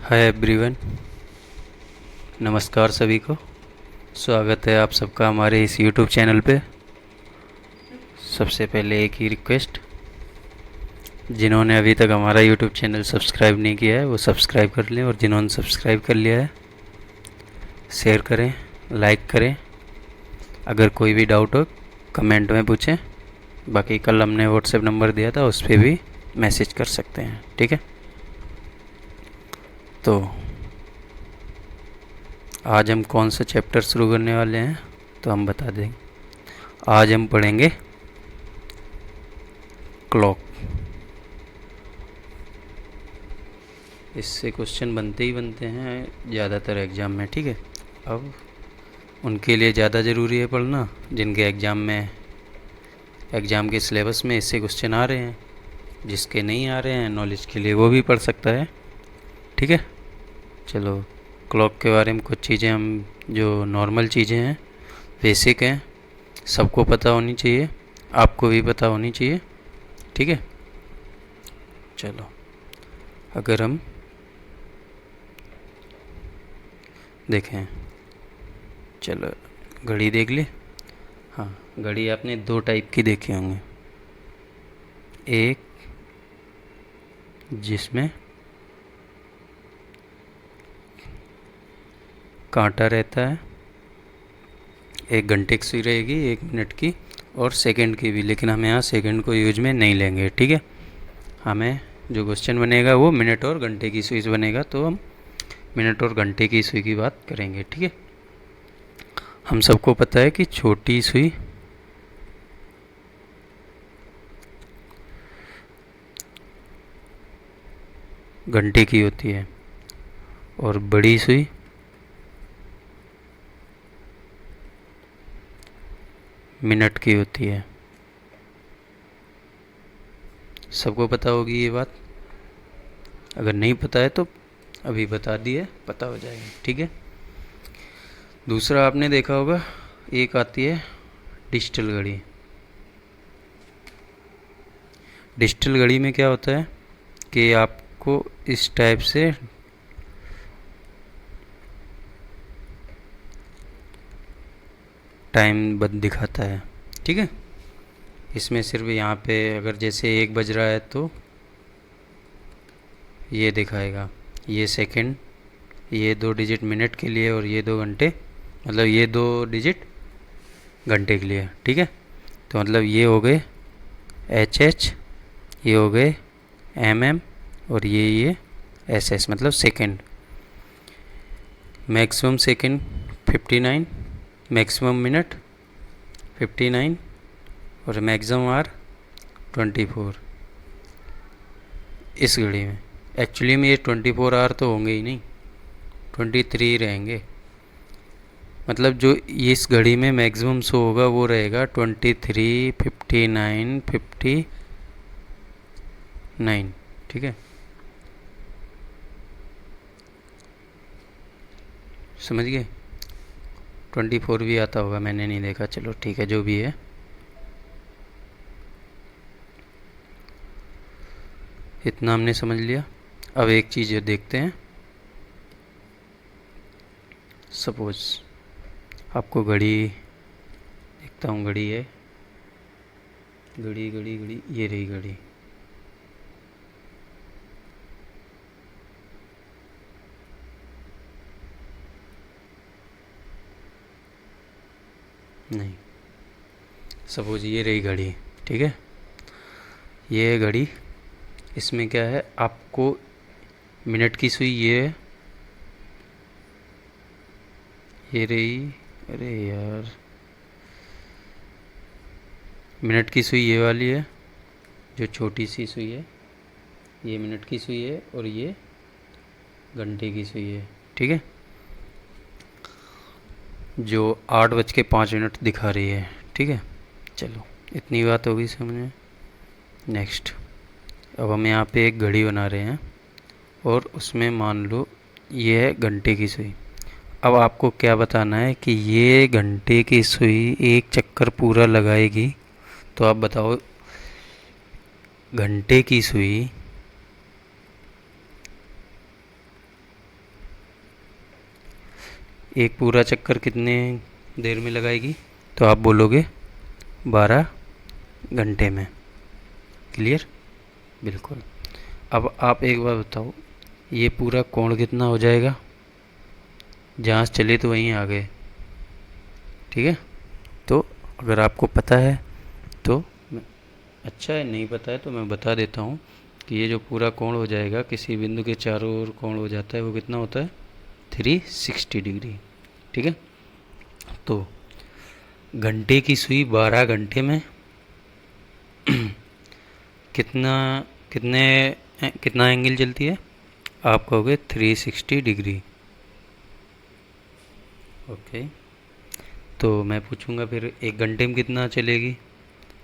Hi everyone. नमस्कार सभी को। स्वागत है आप सबका हमारे इस यूट्यूब चैनल पे। सबसे पहले एक ही रिक्वेस्ट, जिन्होंने अभी तक हमारा यूट्यूब चैनल सब्सक्राइब नहीं किया है वो सब्सक्राइब कर लें, और जिन्होंने सब्सक्राइब कर लिया है शेयर करें, लाइक करें। अगर कोई भी डाउट हो कमेंट में पूछें। बाकी कल हमने व्हाट्सएप नंबर दिया था, उस पर भी मैसेज कर सकते हैं, ठीक है। तो आज हम कौन सा चैप्टर शुरू करने वाले हैं तो हम बता देंगे। आज हम पढ़ेंगे क्लॉक। इससे क्वेश्चन बनते ही बनते हैं ज़्यादातर एग्ज़ाम में, ठीक है। अब उनके लिए ज़्यादा ज़रूरी है पढ़ना जिनके एग्ज़ाम के सिलेबस में इससे क्वेश्चन आ रहे हैं। जिसके नहीं आ रहे हैं नॉलेज के लिए वो भी पढ़ सकता है, ठीक है। चलो, क्लॉक के बारे में कुछ चीज़ें हम जो नॉर्मल चीज़ें हैं, बेसिक हैं, सबको पता होनी चाहिए, आपको भी पता होनी चाहिए, ठीक है। चलो, अगर हम देखें, चलो घड़ी देख ले। हाँ, घड़ी आपने दो टाइप की देखी होंगे। एक जिसमें कांटा रहता है, एक घंटे की सुई रहेगी, एक मिनट की और सेकंड की भी, लेकिन हम यहाँ सेकंड को यूज में नहीं लेंगे, ठीक है। हमें जो क्वेश्चन बनेगा वो मिनट और घंटे की सुई से बनेगा, तो हम मिनट और घंटे की सुई की बात करेंगे, ठीक है। हम सबको पता है कि छोटी सुई घंटे की होती है और बड़ी सुई मिनट की होती है। सबको पता होगी ये बात। अगर नहीं पता है तो अभी बता दिए, पता हो जाएगा, ठीक है। दूसरा आपने देखा होगा, एक आती है डिजिटल घड़ी। डिजिटल घड़ी में क्या होता है कि आपको इस टाइप से टाइम दिखाता है, ठीक है। इसमें सिर्फ यहाँ पे अगर जैसे 1 बज रहा है तो ये दिखाएगा, ये सेकंड, ये 2 डिजिट मिनट के लिए और ये 2 घंटे, मतलब ये 2 डिजिट घंटे के लिए, ठीक है। तो मतलब ये हो गए एच, ये हो गए एम, और ये एस, मतलब second. Maximum second 59, maximum minute 59 और मैक्सिमम आर 24 इस घड़ी में। एक्चुअली में ये 24 आवर तो होंगे ही नहीं, 23 रहेंगे। मतलब जो इस घड़ी में मैक्सिमम शो होगा वो रहेगा 23, 59, 59, ठीक है। समझ गए। 24 भी आता होगा, मैंने नहीं देखा, चलो ठीक है, जो भी है। इतना हमने समझ लिया। अब एक चीज़ देखते हैं। सपोज आपको घड़ी, देखता हूँ घड़ी है, घड़ी घड़ी घड़ी, ये रही घड़ी। नहीं, सपोज ये रही घड़ी, ठीक है। ये है घड़ी। इसमें क्या है, आपको मिनट की सुई ये रही। अरे यार, मिनट की सुई ये वाली है, जो छोटी सी सुई है, ये मिनट की सुई है और ये घंटे की सुई है, ठीक है। जो 8:05 दिखा रही है, ठीक है। चलो, इतनी बात होगी समझ में। नेक्स्ट, अब हम यहाँ पे एक घड़ी बना रहे हैं और उसमें मान लो ये है घंटे की सुई। अब आपको क्या बताना है कि ये घंटे की सुई एक चक्कर पूरा लगाएगी, तो आप बताओ घंटे की सुई एक पूरा चक्कर कितने देर में लगाएगी? तो आप बोलोगे 12 घंटे में। क्लियर? बिल्कुल। अब आप एक बार बताओ, ये पूरा कोण कितना हो जाएगा? जहाँ से चले तो वहीं आ गए, ठीक है। तो अगर आपको पता है तो अच्छा है, नहीं पता है तो मैं बता देता हूँ कि ये जो पूरा कोण हो जाएगा, किसी बिंदु के चारों ओर कोण हो जाता है, वो कितना होता है? 360 डिग्री, ठीक है। तो घंटे की सुई 12 घंटे में कितना कितने कितना एंगल चलती है? आप कहोगे 360 डिग्री। ओके। तो मैं पूछूंगा फिर 1 घंटे में कितना चलेगी?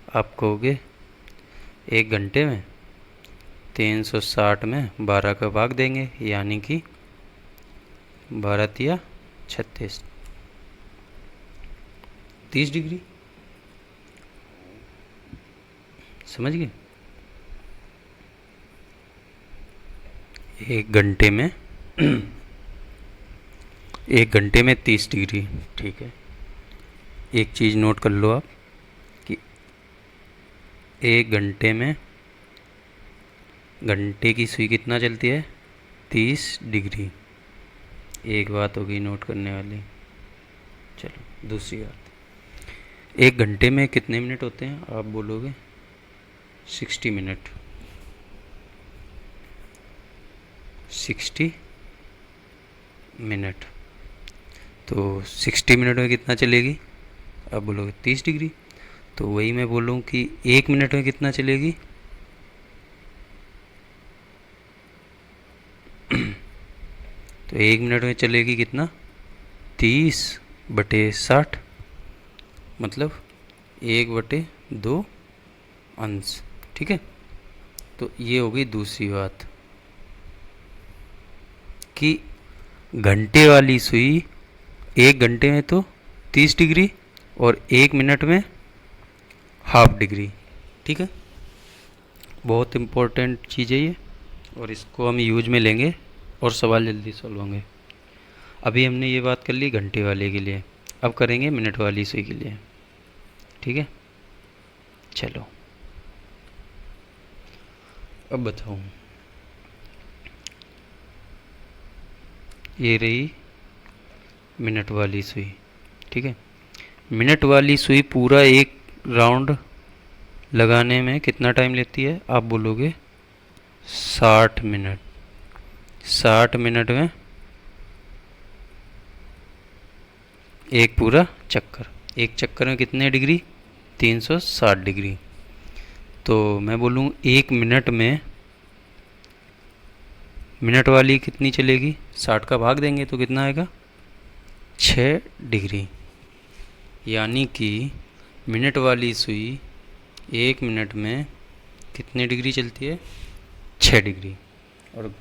आप कहोगे 1 घंटे में 360 में 12 का भाग देंगे, यानी कि 12 तिया 36, 30 डिग्री। समझ गए? 1 घंटे में 1 घंटे में 30 डिग्री, ठीक है। एक चीज़ नोट कर लो आप कि 1 घंटे में घंटे की सुई कितना चलती है? 30 डिग्री। एक बात होगी नोट करने वाली। चलो दूसरी बात, 1 घंटे में कितने मिनट होते हैं? आप बोलोगे 60 मिनट। 60 मिनट। तो 60 मिनट में कितना चलेगी? आप बोलोगे 30 डिग्री। तो वही मैं बोलूँ कि 1 मिनट में कितना चलेगी? तो 1 मिनट में चलेगी कितना? 30/60, मतलब 1/2 अंश, ठीक है। तो ये हो गई दूसरी बात कि घंटे वाली सुई 1 घंटे में तो 30 डिग्री और 1 मिनट में ½ डिग्री, ठीक है। बहुत इम्पोर्टेंट चीज़ है ये, और इसको हम यूज में लेंगे और सवाल जल्दी सॉल्व होंगे। अभी हमने ये बात कर ली घंटे वाले के लिए, अब करेंगे मिनट वाली सुई के लिए, ठीक है। चलो अब बताओ, ये रही मिनट वाली सुई, ठीक है। मिनट वाली सुई पूरा एक राउंड लगाने में कितना टाइम लेती है? आप बोलोगे 60 मिनट। 60 मिनट में एक पूरा चक्कर। एक चक्कर में कितने डिग्री? 360 डिग्री। तो मैं बोलूँ 1 मिनट में मिनट वाली कितनी चलेगी? 60 का भाग देंगे तो कितना आएगा? 6 डिग्री। यानी कि मिनट वाली सुई 1 मिनट में कितने डिग्री चलती है? 6 डिग्री। और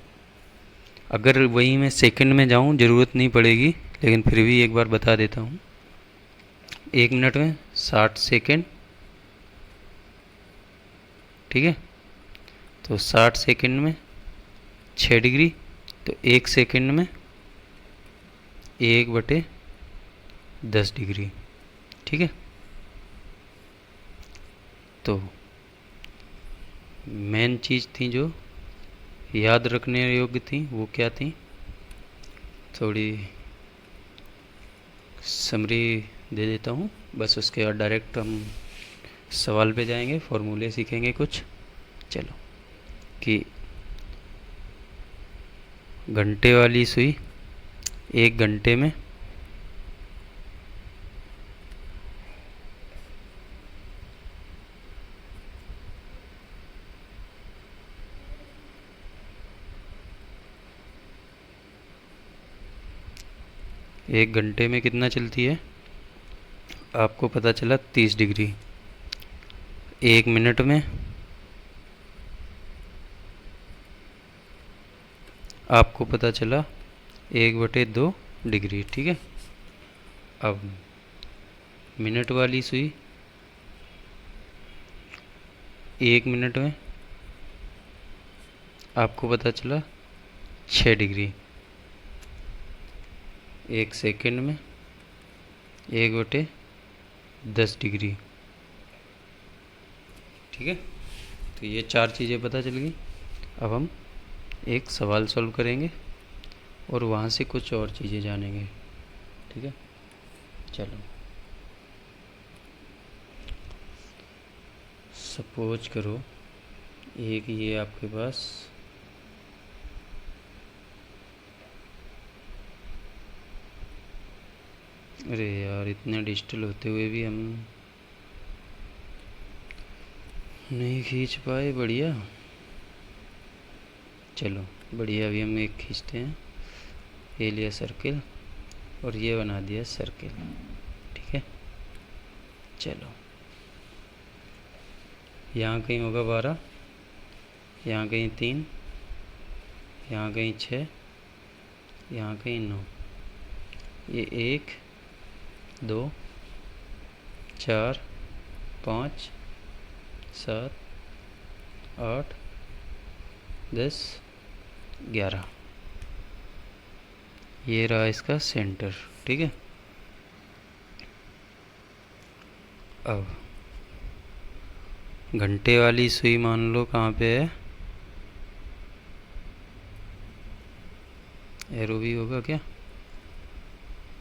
अगर वही मैं सेकंड में जाऊँ ज़रूरत नहीं पड़ेगी, लेकिन फिर भी एक बार बता देता हूँ। 1 मिनट में 60 सेकंड, ठीक है। तो 60 सेकंड में 6 डिग्री, तो 1 सेकंड में 1/10 डिग्री, ठीक है। तो मेन चीज़ थी जो याद रखने योग्य थी वो क्या थी? थोड़ी समरी दे देता हूँ, बस उसके बाद डायरेक्ट हम सवाल पे जाएंगे, फॉर्मूले सीखेंगे कुछ। चलो कि घंटे वाली सुई 1 घंटे में कितना चलती है? आपको पता चला 30 डिग्री। 1 मिनट में आपको पता चला 1/2 डिग्री, ठीक है। अब मिनट वाली सुई 1 मिनट में आपको पता चला 6 डिग्री। 1 सेकंड में 1/10 डिग्री। ठीक है, तो ये 4 चीज़ें पता चल गई। अब हम एक सवाल सॉल्व करेंगे और वहाँ से कुछ और चीज़ें जानेंगे। ठीक है, चलो सपोज करो एक ये आपके पास अरे यार इतने डिजिटल होते हुए भी हम नहीं खींच पाए। बढ़िया, चलो बढ़िया, अभी हम एक खींचते हैं। ये लिया सर्किल और ये बना दिया सर्किल। ठीक है, चलो यहाँ कहीं होगा 12, यहाँ कहीं 3, यहाँ कहीं 6, यहाँ कहीं 9। ये 1 2 4 5 7 8 10 11। ये रहा इसका सेंटर। ठीक है, अब घंटे वाली सुई मान लो कहाँ पे है। एरो भी होगा क्या?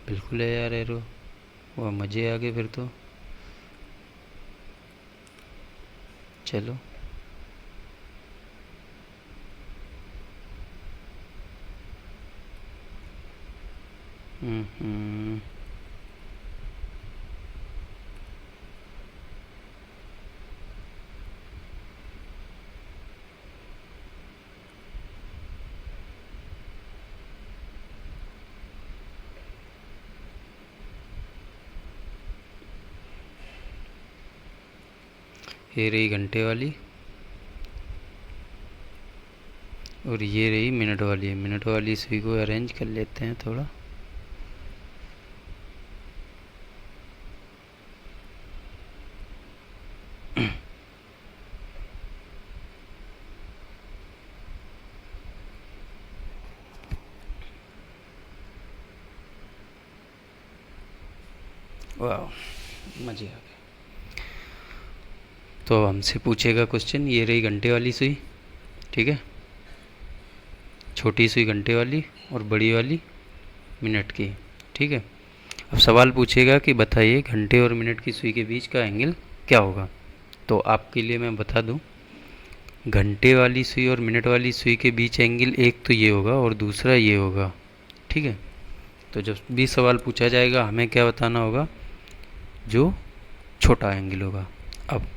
बिल्कुल है यार एरो। वह मज़े आ गए फिर तो। चलो हम्म ये रही घंटे वाली और ये रही मिनट वाली। मिनट वाली सुई को अरेंज कर लेते हैं थोड़ा। वाह मज़े आ गए। तो हमसे पूछेगा क्वेश्चन, ये रही घंटे वाली सुई। ठीक है, छोटी सुई घंटे वाली और बड़ी वाली मिनट की। ठीक है, अब सवाल पूछेगा कि बताइए घंटे और मिनट की सुई के बीच का एंगल क्या होगा। तो आपके लिए मैं बता दूं, घंटे वाली सुई और मिनट वाली सुई के बीच एंगल एक तो ये होगा और दूसरा ये होगा। ठीक है, तो जब भी सवाल पूछा जाएगा हमें क्या बताना होगा, जो छोटा एंगल होगा। अब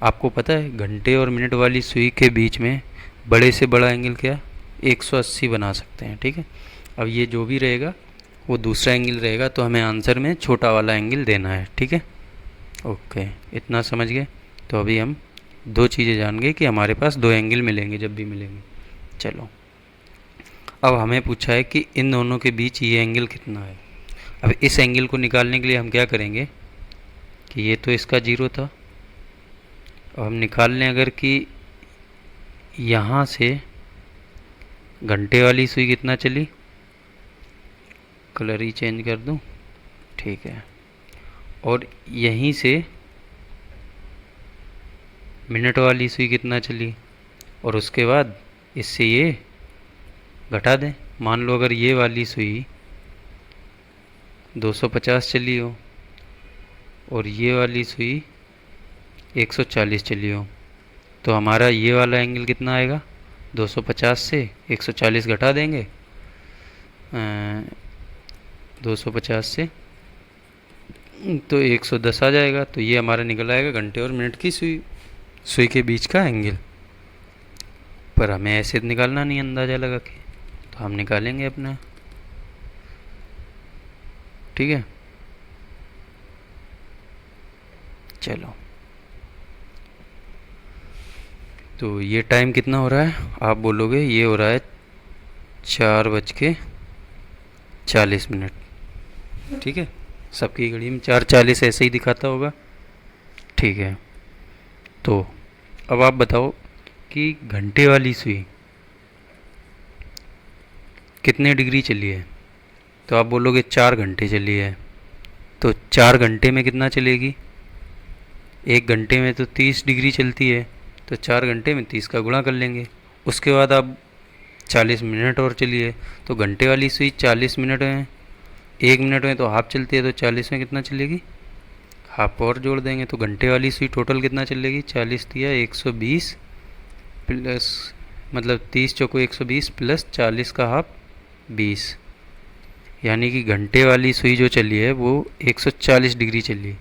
आपको पता है घंटे और मिनट वाली सुई के बीच में बड़े से बड़ा एंगल क्या, 180 बना सकते हैं। ठीक है, अब ये जो भी रहेगा वो दूसरा एंगल रहेगा, तो हमें आंसर में छोटा वाला एंगल देना है। ठीक है, ओके, इतना समझ गए। तो अभी हम दो चीज़ें जान गए कि हमारे पास दो एंगल मिलेंगे जब भी मिलेंगे। चलो अब हमें पूछा है कि इन दोनों के बीच ये एंगल कितना है। अब इस एंगल को निकालने के लिए हम क्या करेंगे कि ये तो इसका जीरो था। अब हम निकाल लें अगर कि यहाँ से घंटे वाली सुई कितना चली, कलर ही चेंज कर दूँ। ठीक है, और यहीं से मिनट वाली सुई कितना चली, और उसके बाद इससे ये घटा दें। मान लो अगर ये वाली सुई 250 चली हो और ये वाली सुई 140 चली हो, तो हमारा ये वाला एंगल कितना आएगा, 250 से 140 घटा देंगे, 250 से तो 110 आ जाएगा। तो ये हमारा निकल आएगा घंटे और मिनट की सुई के बीच का एंगल। पर हमें ऐसे निकालना नहीं अंदाज़ा लगा के, तो हम निकालेंगे अपना। ठीक है, चलो तो ये टाइम कितना हो रहा है आप बोलोगे, ये हो रहा है 4:40। ठीक है, सबकी घड़ी में 4:40 ऐसे ही दिखाता होगा। ठीक है, तो अब आप बताओ कि घंटे वाली सुई कितने डिग्री चली है। तो आप बोलोगे 4 घंटे चली है, तो 4 घंटे में कितना चलेगी? 1 घंटे में तो 30 डिग्री चलती है, तो 4 घंटे में 30 का गुणा कर लेंगे। उसके बाद आप 40 मिनट और चलिए, तो घंटे वाली सुई 40 मिनट में, 1 मिनट में तो हाफ चलती है, तो 40 में कितना चलेगी? हाफ और जोड़ देंगे, तो घंटे वाली सुई टोटल कितना चलेगी? 40 दिया 120 प्लस, मतलब 30 चौको 120 प्लस 40 का हाफ 20, यानी कि घंटे वाली सुई जो चली है वो 140 डिग्री चली,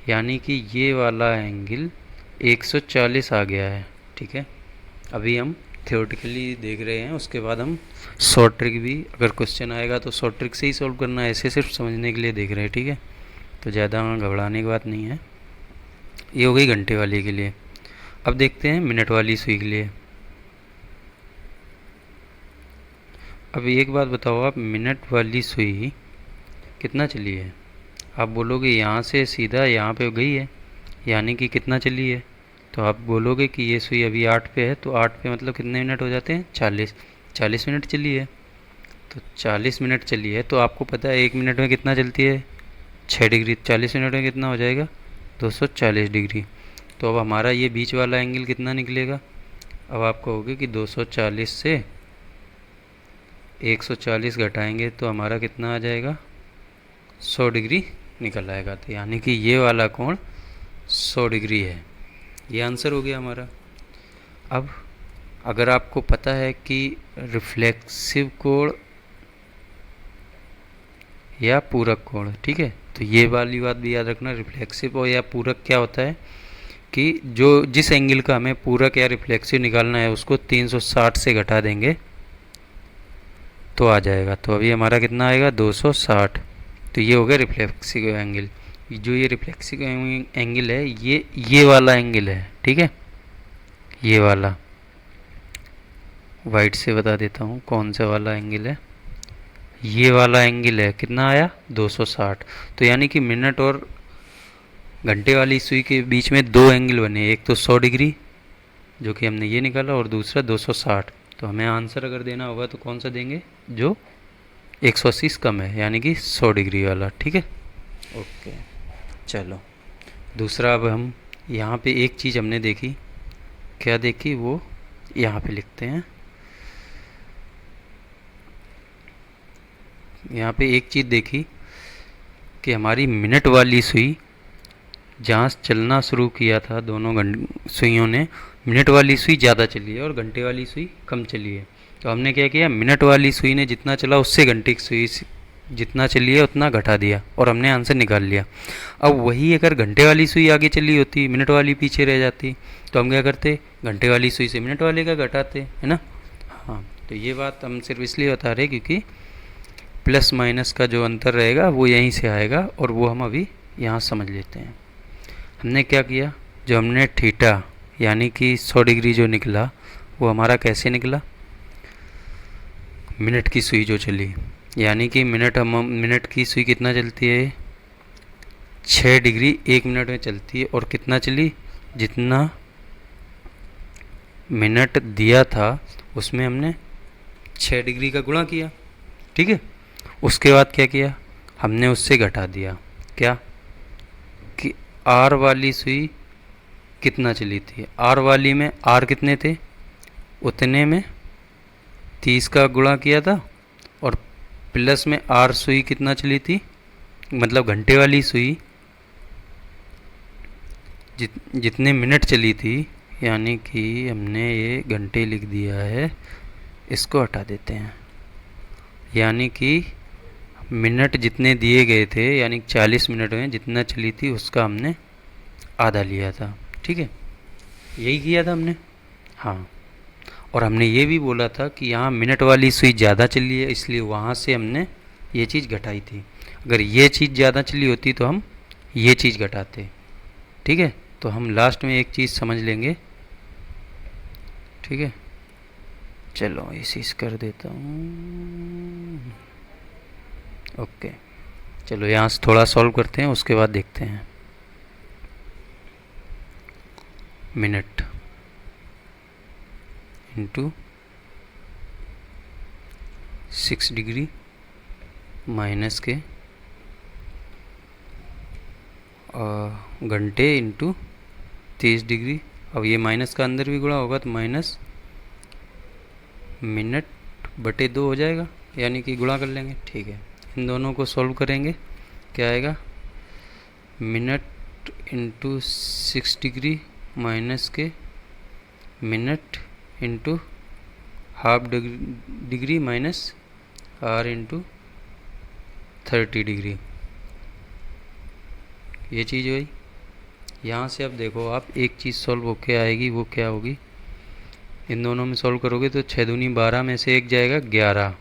यानी कि ये वाला एंगल 140 आ गया है। ठीक है, अभी हम थ्योरेटिकली देख रहे हैं, उसके बाद हम शॉर्ट ट्रिक भी, अगर क्वेश्चन आएगा तो शॉर्ट ट्रिक से ही सॉल्व करना है, ऐसे सिर्फ समझने के लिए देख रहे हैं। ठीक है, तो ज़्यादा घबराने की बात नहीं है। ये हो गई घंटे वाली के लिए। अब देखते हैं मिनट वाली सुई के लिए। अब एक बात बताओ आप, मिनट वाली सुई कितना चली है? आप बोलोगे यहाँ से सीधा यहाँ पे गई है, यानी कि कितना चली है? तो आप बोलोगे कि ये सुई अभी 8 पे है, तो 8 पे मतलब कितने मिनट हो जाते हैं? 40। 40 मिनट चली है, तो 40 मिनट चली है, तो आपको पता है 1 मिनट में कितना चलती है? 6 डिग्री। 40 मिनट में कितना हो जाएगा? 240 डिग्री। तो अब हमारा ये बीच वाला एंगल कितना निकलेगा? अब आप कहोगे कि 240 से 140 घटाएंगे तो हमारा कितना आ जाएगा? 100 डिग्री निकल आएगा। तो यानी कि ये वाला कोण 100 डिग्री है। ये आंसर हो गया हमारा। अब अगर आपको पता है कि रिफ्लेक्सिव कोण या पूरक कोण, ठीक है, तो ये वाली बात भी याद रखना, रिफ्लेक्सिव और या पूरक क्या होता है कि जो जिस एंगल का हमें पूरक या रिफ्लेक्सिव निकालना है उसको 360 से घटा देंगे तो आ जाएगा। तो अभी हमारा कितना आएगा? 260। तो ये हो गया रिफ्लेक्सिव एंगल। जो ये रिफ्लेक्सिव एंगल है ये वाला एंगल है। ठीक है, ये वाला वाइट से बता देता हूँ कौन सा वाला एंगल है। ये वाला एंगल है, कितना आया? 260। तो यानी कि मिनट और घंटे वाली सुई के बीच में दो एंगल बने, एक तो 100 डिग्री जो कि हमने ये निकाला, और दूसरा 260। तो हमें आंसर अगर देना होगा तो कौन सा देंगे? जो 180 कम है, यानी कि 100 डिग्री वाला। ठीक है, ओके। चलो दूसरा, अब हम यहाँ पे एक चीज़ हमने देखी, क्या देखी वो यहाँ पे लिखते हैं। यहाँ पे एक चीज़ देखी कि हमारी मिनट वाली सुई जहाँ चलना शुरू किया था, दोनों सुइयों ने, मिनट वाली सुई ज़्यादा चली है और घंटे वाली सुई कम चली है। तो हमने क्या किया, मिनट वाली सुई ने जितना चला उससे घंटे की सुई जितना चली है उतना घटा दिया और हमने आंसर निकाल लिया। अब वही अगर घंटे वाली सुई आगे चली होती, मिनट वाली पीछे रह जाती, तो हम क्या करते? घंटे वाली सुई से मिनट वाले का घटाते, है ना। हाँ, तो ये बात हम सिर्फ इसलिए बता रहे क्योंकि प्लस माइनस का जो अंतर रहेगा वो यहीं से आएगा, और वो हम अभी यहाँ समझ लेते हैं। हमने क्या किया, जो हमने थीटा यानी कि 100 डिग्री जो निकला वो हमारा कैसे निकला? मिनट की सुई जो चली, यानी कि मिनट की सुई कितना चलती है? 6 डिग्री 1 मिनट में चलती है, और कितना चली? जितना मिनट दिया था उसमें हमने 6 डिग्री का गुणा किया। ठीक है, उसके बाद क्या किया, हमने उससे घटा दिया, क्या कि आर वाली सुई कितना चली थी? आर वाली में आर कितने थे? उतने में 30 का गुणा किया था, और प्लस में आर सुई कितना चली थी, मतलब घंटे वाली सुई जितने मिनट चली थी, यानी कि हमने ये घंटे लिख दिया है, इसको हटा देते हैं, यानी कि मिनट जितने दिए गए थे, यानी 40 मिनट में जितना चली थी उसका हमने आधा लिया था। ठीक है, यही किया था हमने। हाँ, और हमने ये भी बोला था कि यहाँ मिनट वाली सुई ज़्यादा चली है, इसलिए वहाँ से हमने ये चीज़ घटाई थी। अगर ये चीज़ ज़्यादा चली होती तो हम ये चीज़ घटाते। ठीक है, तो हम लास्ट में एक चीज़ समझ लेंगे। ठीक है, चलो इसी कर देता हूँ। ओके, चलो यहाँ से थोड़ा सॉल्व करते हैं, उसके बाद देखते हैं। मिनट इंटू 6 डिग्री माइनस के घंटे इंटू 30 डिग्री। अब ये माइनस का अंदर भी गुणा होगा तो माइनस मिनट बटे 2 हो जाएगा, यानी कि गुणा कर लेंगे। ठीक है, इन दोनों को सॉल्व करेंगे, क्या आएगा, मिनट इंटू 6 डिग्री माइनस के minute into half degree minus R into 30 degree. ये चीज़ हुई। यहाँ से अब देखो आप, एक चीज़ सॉल्व होके आएगी, वो क्या होगी, इन दोनों में सॉल्व करोगे तो 6 दूनी 12 में से एक जाएगा 11,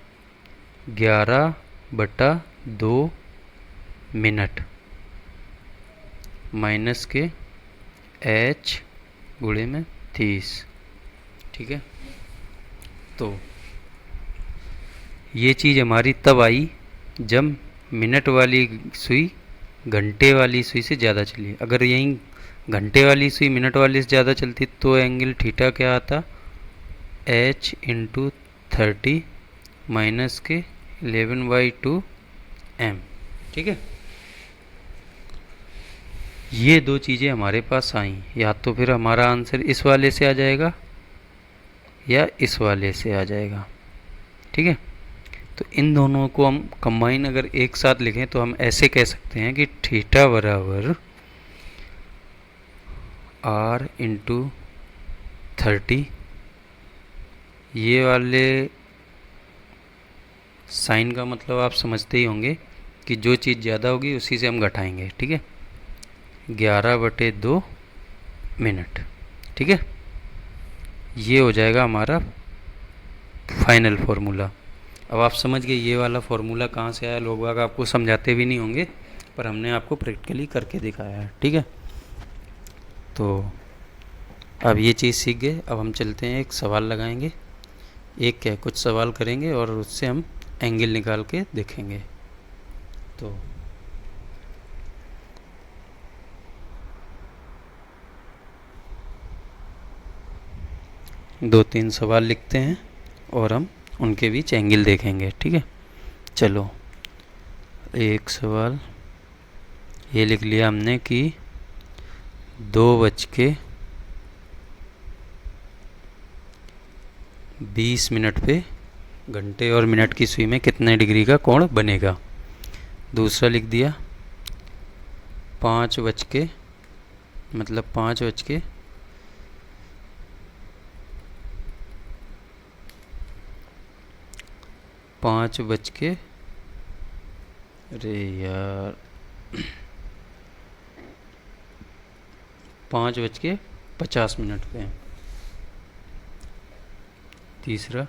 11 बटा 2 मिनट माइनस के h गुणे में 30। ठीक है, तो ये चीज़ हमारी तब आई जब मिनट वाली सुई घंटे वाली सुई से ज़्यादा चली। अगर यहीं घंटे वाली सुई मिनट वाली से ज़्यादा चलती तो एंगल थीटा क्या आता, h इंटू 30 माइनस के 11/2 m। ठीक है, ये दो चीज़ें हमारे पास आई, या तो फिर हमारा आंसर इस वाले से आ जाएगा या इस वाले से आ जाएगा। ठीक है, तो इन दोनों को हम कंबाइन अगर एक साथ लिखें तो हम ऐसे कह सकते हैं कि थीटा बराबर r इंटू 30, ये वाले साइन का मतलब आप समझते ही होंगे कि जो चीज़ ज़्यादा होगी उसी से हम घटाएंगे। ठीक है, 11/2 मिनट। ठीक है, ये हो जाएगा हमारा फाइनल फार्मूला। अब आप समझ गए ये वाला फार्मूला कहाँ से आया। लोग बाग आपको समझाते भी नहीं होंगे, पर हमने आपको प्रैक्टिकली करके दिखाया है। ठीक है, तो अब ये चीज़ सीख गए। अब हम चलते हैं, एक सवाल लगाएंगे, एक क्या कुछ सवाल करेंगे और उससे हम एंगल निकाल के देखेंगे। तो दो तीन सवाल लिखते हैं और हम उनके बीच एंगल देखेंगे। ठीक है, चलो एक सवाल ये लिख लिया हमने कि 2:20 पे घंटे और मिनट की सुई में कितने डिग्री का कोण बनेगा। दूसरा लिख दिया 5 बज के 5:50 पे। तीसरा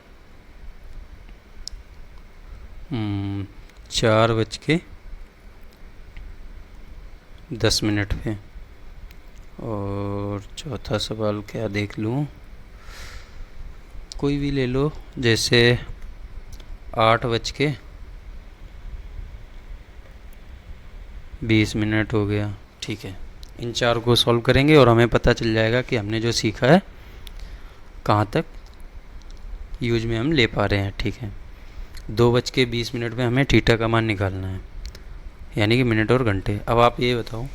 4:10 पे। और चौथा सवाल क्या देख लूँ, कोई भी ले लो, जैसे 8:20 हो गया। ठीक है, इन चार को सॉल्व करेंगे और हमें पता चल जाएगा कि हमने जो सीखा है कहाँ तक यूज में हम ले पा रहे हैं। ठीक है, 2:20 में हमें थीटा का मान निकालना है, यानी कि मिनट और घंटे। अब आप ये बताओ,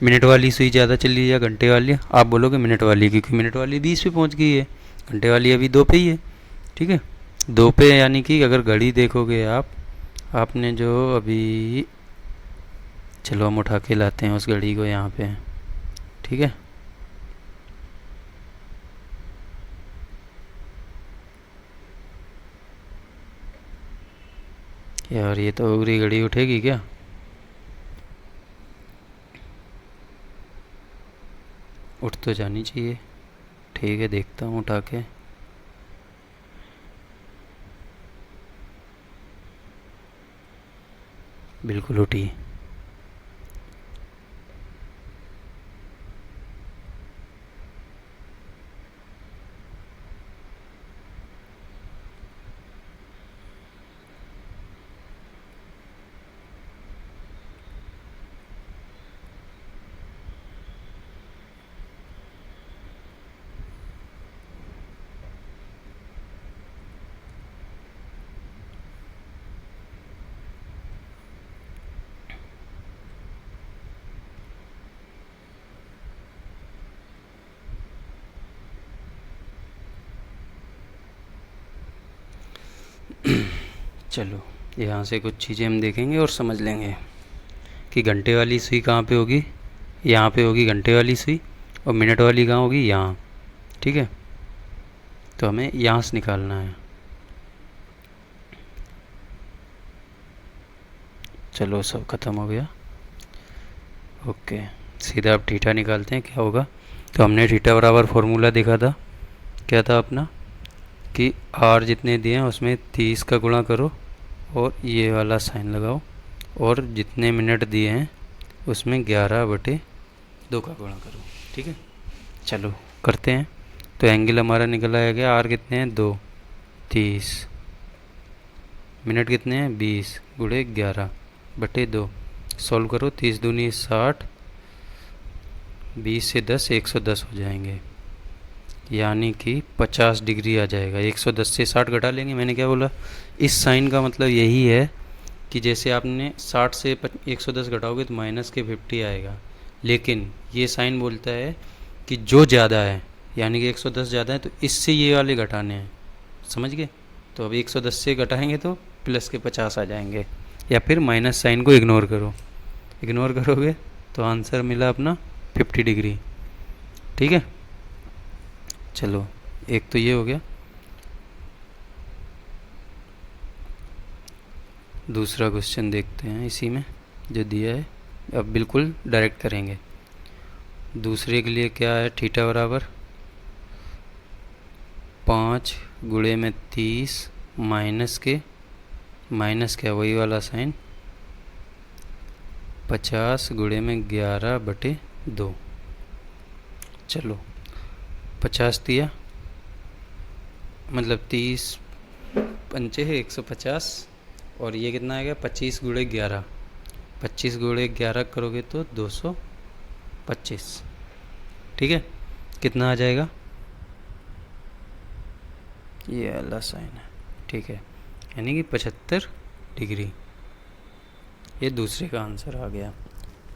मिनट वाली सुई ज़्यादा चली या घंटे वाली। आप बोलोगे मिनट वाली, क्योंकि मिनट वाली 20 पे पहुंच गई है, घंटे वाली अभी 2 पे ही है। ठीक है, 2 पे, यानी कि अगर घड़ी देखोगे आप, आपने जो अभी, चलो हम उठा के लाते हैं उस घड़ी को यहाँ पे। ठीक है, यार ये तो उगरी घड़ी उठेगी क्या। उठ तो जानी चाहिए। ठीक है, देखता हूँ उठा के। बिल्कुल उठी। चलो यहाँ से कुछ चीज़ें हम देखेंगे और समझ लेंगे कि घंटे वाली सुई कहाँ पे होगी। यहाँ पे होगी घंटे वाली सुई, और मिनट वाली कहाँ होगी, यहाँ। ठीक है, तो हमें यहाँ से निकालना है। चलो सब ख़त्म हो गया। ओके, सीधा अब थीटा निकालते हैं क्या होगा। तो हमने थीटा बराबर फॉर्मूला देखा था, क्या था अपना, कि आर जितने दिए हैं उसमें 30 का गुणा करो और ये वाला साइन लगाओ, और जितने मिनट दिए हैं उसमें 11/2 का गुणा करो। ठीक है, चलो करते हैं। तो एंगल हमारा निकल आएगा, आर कितने हैं 2, 30, मिनट कितने हैं 20 गुणे 11/2। सॉल्व करो, 30 दूनी 60, 20 से 10 110 हो जाएंगे, यानी कि 50 डिग्री आ जाएगा। 110 से 60 घटा लेंगे, मैंने क्या बोला, इस साइन का मतलब यही है कि जैसे आपने 60 से 110 घटाओगे तो माइनस के 50 आएगा, लेकिन ये साइन बोलता है कि जो ज़्यादा है, यानी कि 110 ज़्यादा है तो इससे ये वाले घटाने हैं। समझ गए। तो अब 110 से घटाएंगे तो प्लस के 50 आ जाएंगे, या फिर माइनस साइन को इग्नोर करो, इग्नोर करोगे तो आंसर मिला अपना 50 डिग्री। ठीक है, चलो एक तो ये हो गया। दूसरा क्वेश्चन देखते हैं इसी में जो दिया है, अब बिल्कुल डायरेक्ट करेंगे। दूसरे के लिए क्या है, थीटा बराबर 5 गुणे में 30 माइनस के, माइनस क्या वही वाला साइन, 50 गुणे में 11/2। चलो 50 दिया, मतलब 30 पंचे है 150, और ये कितना आएगा 25 गुणे 11, 25 गुणे 11 करोगे तो 225। ठीक है, कितना आ जाएगा, ये वाला साइन है। ठीक है, यानी कि 75 डिग्री। ये दूसरे का आंसर आ गया।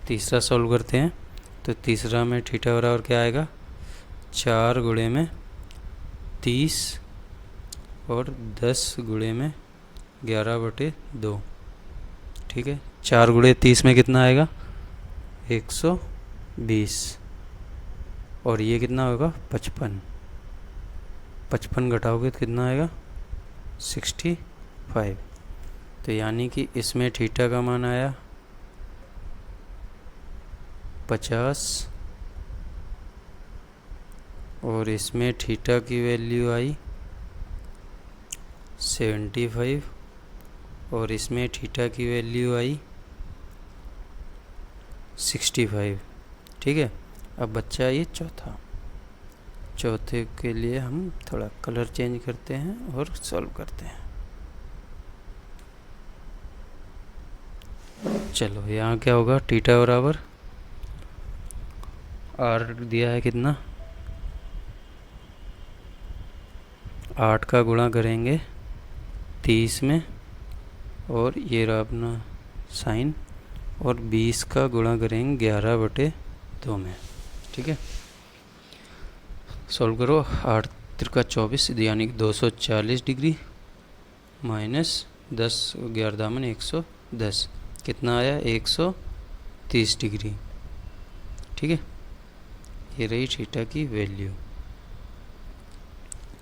तीसरा सॉल्व करते हैं। तो तीसरा में थीटा बराबर क्या आएगा, 4 गुणे में 30 और 10 गुणे में 11/2। ठीक है, 4 गुणे 30 में कितना आएगा 120, और ये कितना होगा 55, 55 घटाओगे तो कितना आएगा 65। तो यानी कि इसमें थीटा का मान आया 50, और इसमें थीटा की वैल्यू आई 75, और इसमें थीटा की वैल्यू आई 65। ठीक है, अब बच्चा ये चौथा, चौथे के लिए हम थोड़ा कलर चेंज करते हैं और सॉल्व करते हैं। चलो यहाँ क्या होगा, थीटा बराबर आर दिया है कितना 8 का गुणा करेंगे 30 में, और ये रहा अपना साइन, और 20 का गुणा करेंगे 11/2 में। ठीक है, सॉल्व करो, 8 त्रिका 24 यानी कि 240 डिग्री माइनस 10 11 दामन 110, कितना आया 130 डिग्री। ठीक है, ये रही थीटा की वैल्यू।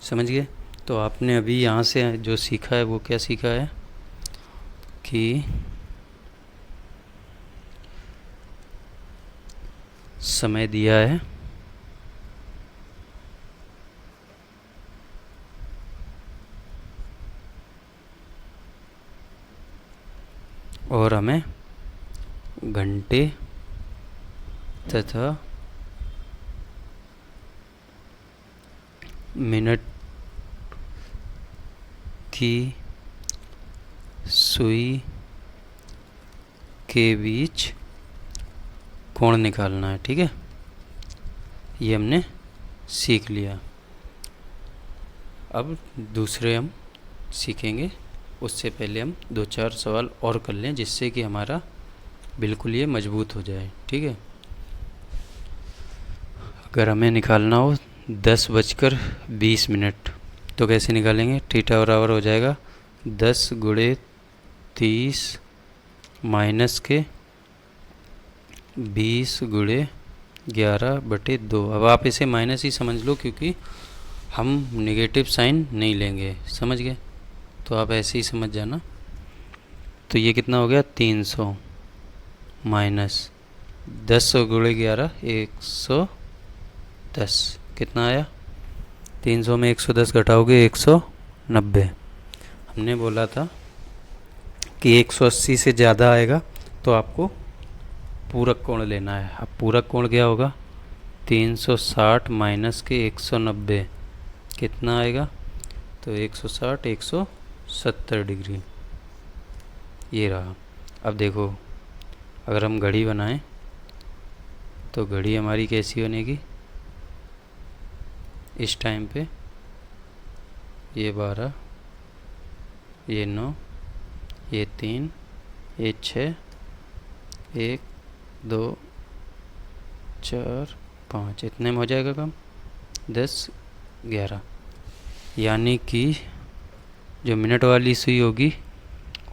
समझ गए। तो आपने अभी यहाँ से जो सीखा है वो क्या सीखा है कि समय दिया है, और हमें घंटे तथा मिनट की सुई के बीच कोण निकालना है। ठीक है, ये हमने सीख लिया। अब दूसरे हम सीखेंगे, उससे पहले हम 2-4 सवाल और कर लें जिससे कि हमारा बिल्कुल ये मजबूत हो जाए। ठीक है, अगर हमें निकालना हो 10:20 तो कैसे निकालेंगे, थीटा बराबर हो जाएगा 10 गुणे 30 माइनस के 20 गुणे 11/2। अब आप इसे माइनस ही समझ लो क्योंकि हम नेगेटिव साइन नहीं लेंगे, समझ गए? तो आप ऐसे ही समझ जाना। तो ये कितना हो गया 300 माइनस 10 गुणे 11 110, कितना आया? 300 में 110 घटाओगे 190। हमने बोला था कि 180 से ज़्यादा आएगा तो आपको पूरक कोण लेना है। अब पूरक कोण क्या होगा? 360 माइनस के 190 कितना आएगा? तो 160 170 डिग्री, ये रहा। अब देखो अगर हम घड़ी बनाएं तो घड़ी हमारी कैसी बनेगी? इस टाइम पे ये 12, ये 9, ये 3, ये 6, 1 2 4 5, इतने में हो जाएगा काम। 10 11, यानी कि जो मिनट वाली सुई होगी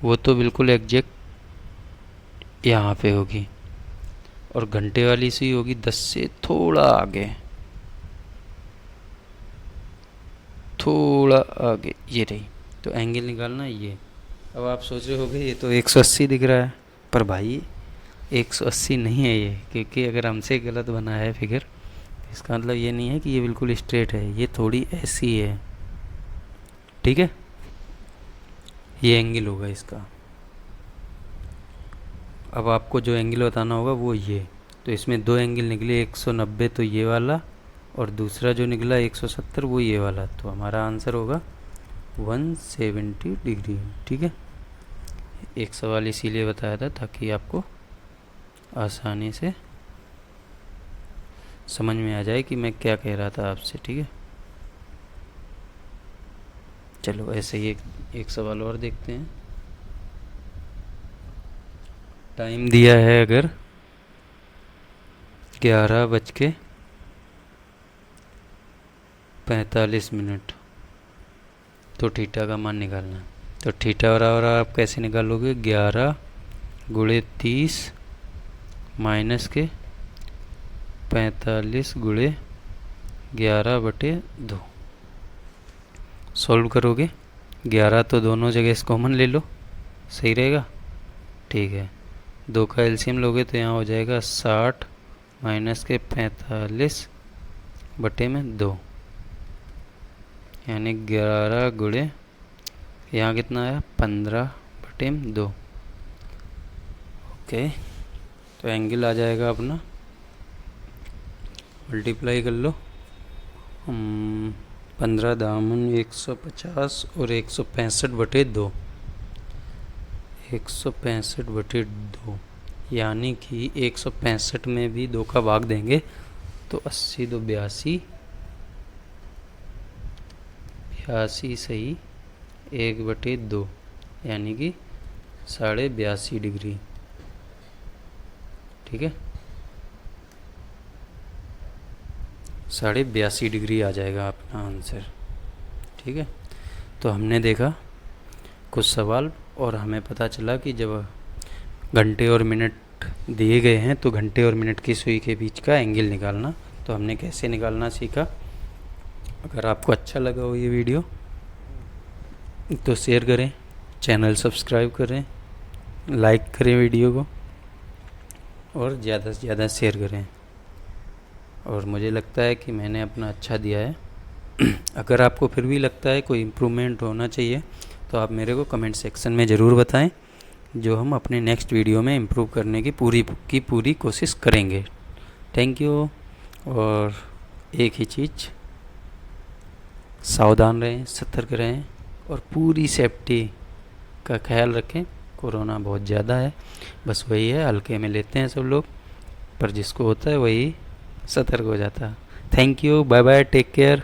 वो तो बिल्कुल एग्जैक्ट यहाँ पे होगी, और घंटे वाली सुई होगी 10 से थोड़ा आगे, थोड़ा आगे, ये रही। तो एंगल निकालना ये। अब आप सोच रहे होगे ये तो 180 दिख रहा है, पर भाई 180 नहीं है ये, क्योंकि अगर हमसे गलत बना है फिगर, इसका मतलब ये नहीं है कि ये बिल्कुल स्ट्रेट है, ये थोड़ी ऐसी है, ठीक है? ये एंगल होगा इसका। अब आपको जो एंगल बताना होगा वो ये। तो इसमें दो एंगल निकले, 190 तो ये वाला, और दूसरा जो निकला 170 वो ये वाला। तो हमारा आंसर होगा 170 डिग्री, ठीक है? एक सवाल इसीलिए बताया था ताकि आपको आसानी से समझ में आ जाए कि मैं क्या कह रहा था आपसे, ठीक है? चलो ऐसे ही एक सवाल और देखते हैं। टाइम दिया है अगर 11:45, तो थीटा का मान निकालना है। तो थीटा बराबर आप कैसे निकालोगे? 11 गुणे 30 माइनस के 45 गुणे 11/2। सॉल्व करोगे, 11 तो दोनों जगह से कॉमन ले लो, सही रहेगा, ठीक है? 2 का एलसीएम लोगे तो यहाँ हो जाएगा 60 माइनस के 45/2, यानी 11 गुणे, यहाँ कितना आया? 15/2। ओके, तो एंगल आ जाएगा अपना, मल्टीप्लाई कर लो। 15 दामन 150 और 165/2, 165/2, यानी कि 165 में भी 2 का भाग देंगे तो 80 2 82, 82 सही 1/2, यानी कि 82.5 डिग्री, ठीक है? 82.5 डिग्री आ जाएगा अपना आंसर, ठीक है? तो हमने देखा कुछ सवाल और हमें पता चला कि जब घंटे और मिनट दिए गए हैं तो घंटे और मिनट की सुई के बीच का एंगल निकालना, तो हमने कैसे निकालना सीखा। अगर आपको अच्छा लगा हो ये वीडियो तो शेयर करें, चैनल सब्सक्राइब करें, लाइक करें वीडियो को, और ज़्यादा से ज़्यादा शेयर करें। और मुझे लगता है कि मैंने अपना अच्छा दिया है। अगर आपको फिर भी लगता है कोई इम्प्रूवमेंट होना चाहिए तो आप मेरे को कमेंट सेक्शन में ज़रूर बताएं, जो हम अपने नेक्स्ट वीडियो में इम्प्रूव करने की पूरी कोशिश करेंगे। Thank you. और एक ही चीज़, सावधान रहें, सतर्क रहें और पूरी सेफ्टी का ख्याल रखें। कोरोना बहुत ज़्यादा है, बस वही है, हल्के में लेते हैं सब लोग, पर जिसको होता है वही सतर्क हो जाता है। Thank you, bye bye, take care.